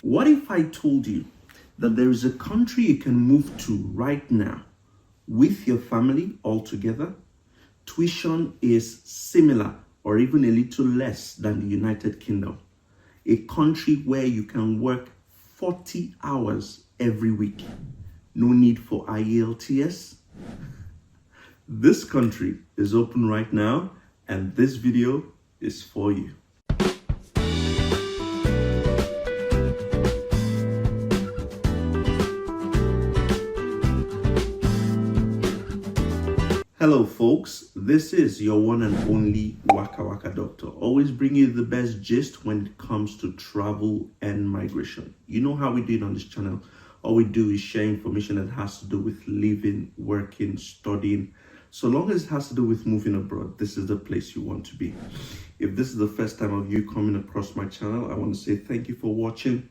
What if I told you that there is a country you can move to right now with your family all together? Tuition is similar or even a little less than the United Kingdom. A country where you can work 40 hours every week. No need for IELTS. This country is open right now, and this video is for you. Hello folks, this is your one and only Waka Waka Doctor, always bringing you the best gist when it comes to travel and migration. You know how we do it on this channel. All we do is share information that has to do with living, working, studying. So long as it has to do with moving abroad, this is the place you want to be. If this is the first time of you coming across my channel, I want to say thank you for watching.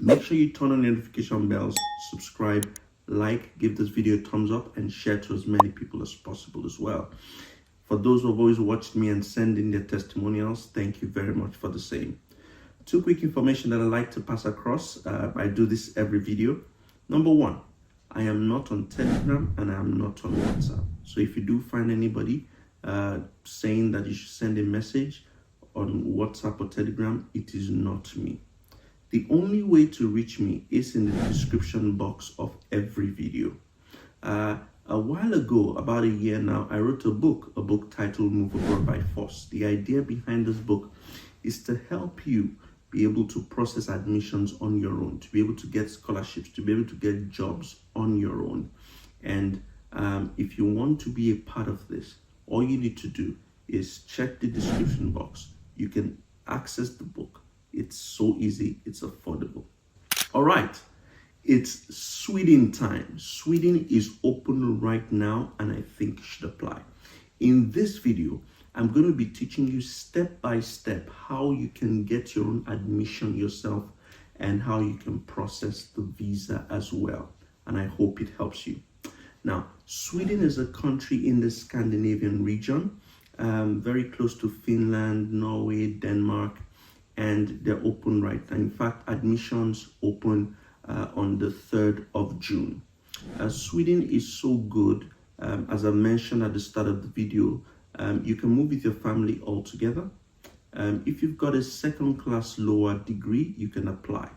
Make sure you turn on notification bells, subscribe, like, give this video a thumbs up, and share to as many people as possible as well. For those who have always watched me and send in their testimonials, thank you very much for the same. Two quick information that I like to pass across. I do this every video. Number one, I am not on Telegram and I am not on WhatsApp. So if you do find anybody saying that you should send a message on WhatsApp or Telegram, it is not me. The only way to reach me is in the description box of every video. A while ago, about a year now, I wrote a book titled Move Abroad by Force. The idea behind this book is to help you be able to process admissions on your own, to be able to get scholarships, to be able to get jobs on your own. And if you want to be a part of this, all you need to do is check the description box. You can access the book. It's so easy, it's affordable. All right, it's Sweden time. Sweden is open right now, and I think you should apply. In this video, I'm going to be teaching you step by step how you can get your own admission yourself and how you can process the visa as well. And I hope it helps you. Now, Sweden is a country in the Scandinavian region, very close to Finland, Norway, Denmark, and they're open right now. In fact, admissions open on the 3rd of June. Sweden is so good, as I mentioned at the start of the video, you can move with your family all together. If you've got a second-class lower degree, you can apply.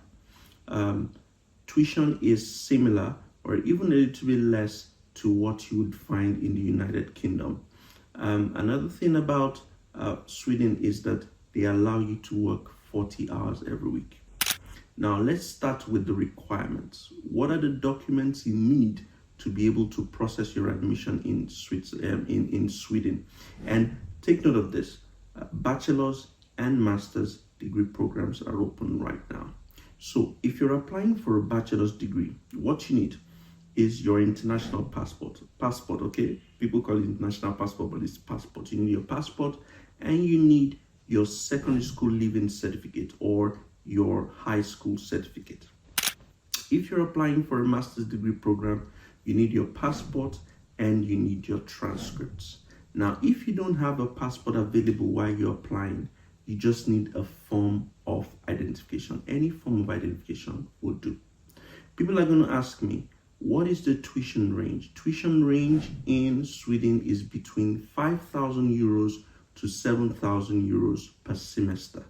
Tuition is similar or even a little bit less to what you would find in the United Kingdom. Another thing about Sweden is that they allow you to work 40 hours every week. Now, let's start with the requirements. What are the documents you need to be able to process your admission in Sweden? And take note of this, bachelor's and master's degree programs are open right now. So if you're applying for a bachelor's degree, what you need is your international passport. Okay? People call it international passport, but it's passport. You need your passport and you need your secondary school leaving certificate or your high school certificate. If you're applying for a master's degree program, you need your passport and you need your transcripts. Now, if you don't have a passport available while you're applying, you just need a form of identification. Any form of identification will do. People are going to ask me, what is the tuition range? Tuition range in Sweden is between 5,000 euros to 7,000 euros per semester.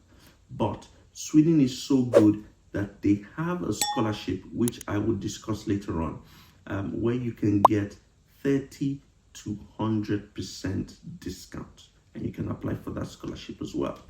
But Sweden is so good that they have a scholarship, which I will discuss later on, where you can get 30 to 100% discount, and you can apply for that scholarship as well.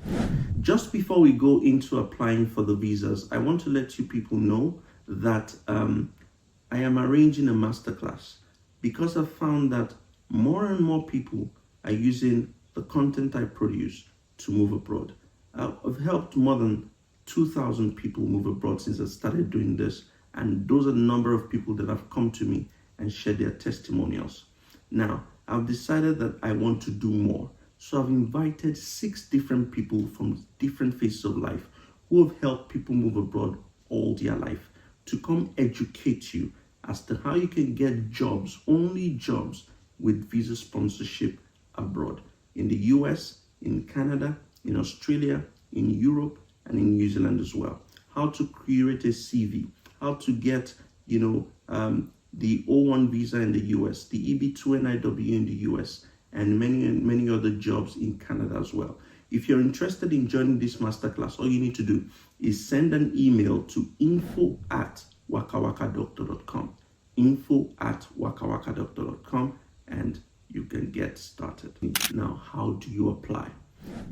Just before we go into applying for the visas, I want to let you people know that I am arranging a masterclass because I've found that more and more people are using the content I produce to move abroad. I've helped more than 2,000 people move abroad since I started doing this, and those are the number of people that have come to me and shared their testimonials. Now, I've decided that I want to do more, so I've invited 6 different people from different phases of life who have helped people move abroad all their life to come educate you as to how you can get jobs, only jobs, with visa sponsorship abroad. In the US, in Canada, in Australia, in Europe, and in New Zealand as well. how to create a CV, how to get, the O1 visa in the US, the EB2 NIW in the US, and many other jobs in Canada as well. If you're interested in joining this masterclass, all you need to do is send an email to info@wakawakadoctor.com, info@wakawakadoctor.com, and you can get started. Now, how do you apply?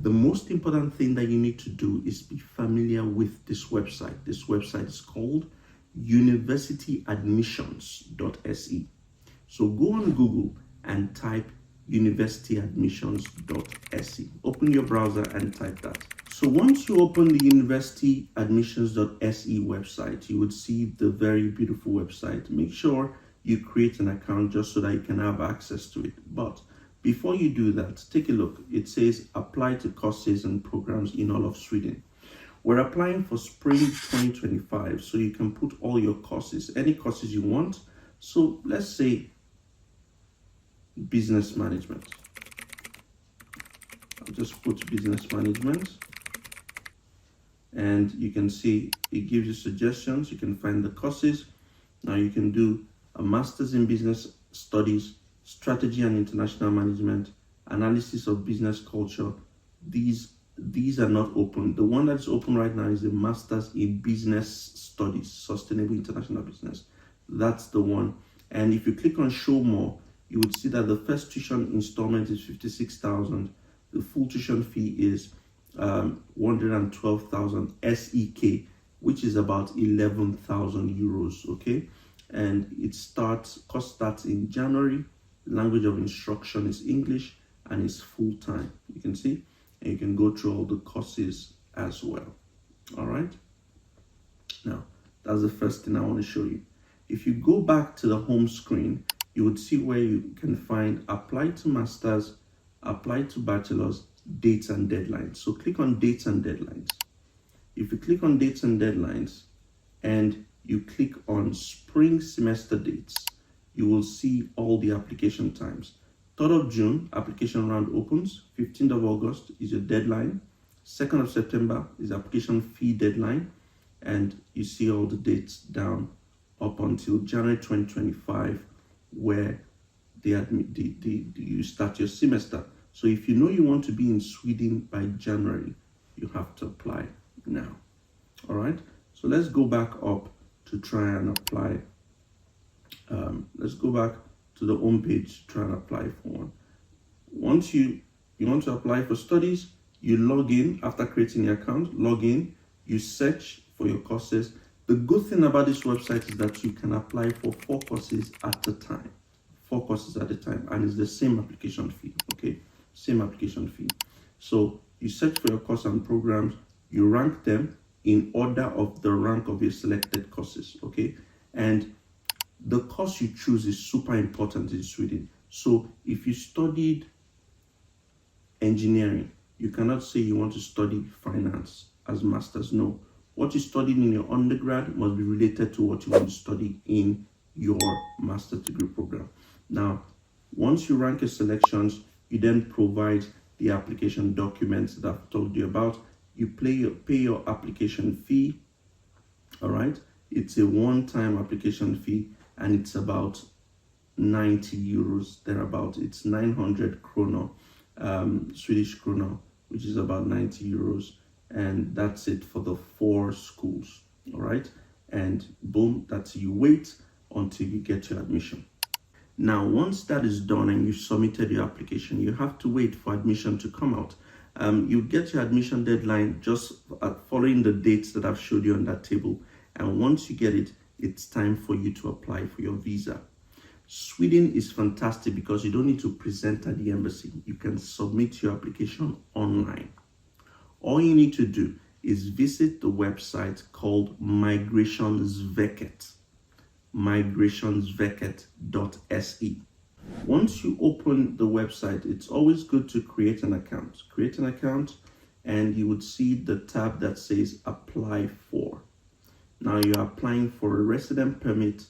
The most important thing that you need to do is be familiar with this website. This website is called universityadmissions.se. So go on Google and type universityadmissions.se. Open your browser and type that. So once you open the universityadmissions.se website, you would see the very beautiful website. Make sure you create an account just so that you can have access to it. But before you do that, take a look. It says apply to courses and programs in all of Sweden. We're applying for spring 2025, so you can put all your courses, any courses you want. So let's say business management. I'll just put business management, and you can see it gives you suggestions. You can find the courses. Now you can do a master's in business studies, strategy and international management, analysis of business culture. These are not open. The one that's open right now is the master's in business studies, sustainable international business. That's the one. And if you click on show more, you would see that the first tuition installment is 56,000. The full tuition fee is 112,000 SEK, which is about 11,000 euros. Okay, and course starts in January. Language of instruction is English, and it's full time. You can see, and you can go through all the courses as well. All right. Now, that's the first thing I want to show you. If you go back to the home screen, you would see where you can find apply to masters, apply to bachelor's, dates and deadlines. So click on dates and deadlines. If you click on dates and deadlines and you click on spring semester dates, you will see all the application times. 3rd of June, application round opens. 15th of August is your deadline. 2nd of September is application fee deadline. And you see all the dates down up until January 2025, where you start your semester. So if you know you want to be in Sweden by January, you have to apply now. All right. So let's go back up to try and apply. Let's go back to the home page to try and apply for one. Once you want to apply for studies, you log in after creating the account. Log in, you search for your courses. The good thing about this website is that you can apply for 4 courses at a time. 4 courses at a time, and it's the same application fee. Okay, same application fee. So you search for your course and programs, you rank them in order of the rank of your selected courses. Okay, and the course you choose is super important in Sweden. So if you studied engineering, you cannot say you want to study finance as masters. No, what you studied in your undergrad must be related to what you want to study in your master's degree program. Now, once you rank your selections, you then provide the application documents that I've told you about. You pay your application fee. All right, it's a one-time application fee, and it's about 90 euros thereabout. It's 900 krona, Swedish krona, which is about 90 euros, and that's it for the 4 schools. All right, and boom, that's you wait until you get your admission. Now, once that is done and you've submitted your application, you have to wait for admission to come out. You get your admission deadline just following the dates that I've showed you on that table. And once you get it, it's time for you to apply for your visa. Sweden is fantastic because you don't need to present at the embassy. You can submit your application online. All you need to do is visit the website called migrationsverket.se. Once you open the website, it's always good to create an account. Create an account, and you would see the tab that says apply for. Now you're applying for a resident permit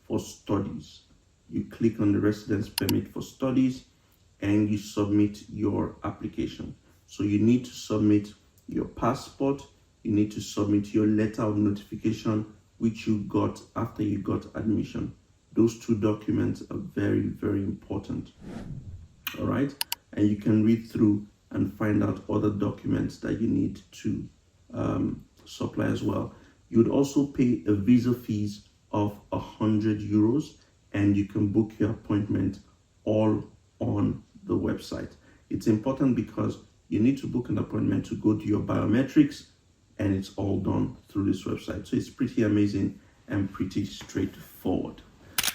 for studies. You click on the residence permit for studies and you submit your application. So you need to submit your passport, you need to submit your letter of notification, which you got after you got admission. Those two documents are very, very important. All right. And you can read through and find out other documents that you need to supply as well. You would also pay a visa fees of €100, and you can book your appointment all on the website. It's important because you need to book an appointment to go to your biometrics, and it's all done through this website. So it's pretty amazing and pretty straightforward.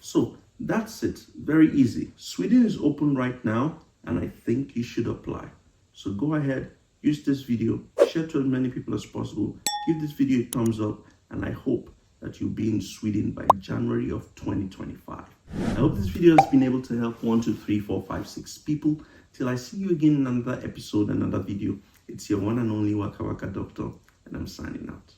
So that's it. Very easy. Sweden is open right now, and I think you should apply. So go ahead, use this video, share to as many people as possible, give this video a thumbs up, and I hope that you'll be in Sweden by January of 2025. I hope this video has been able to help 1, 2, 3, 4, 5, 6 people. Till I see you again in another episode, another video. It's your one and only Waka Waka Doctor, and I'm signing out.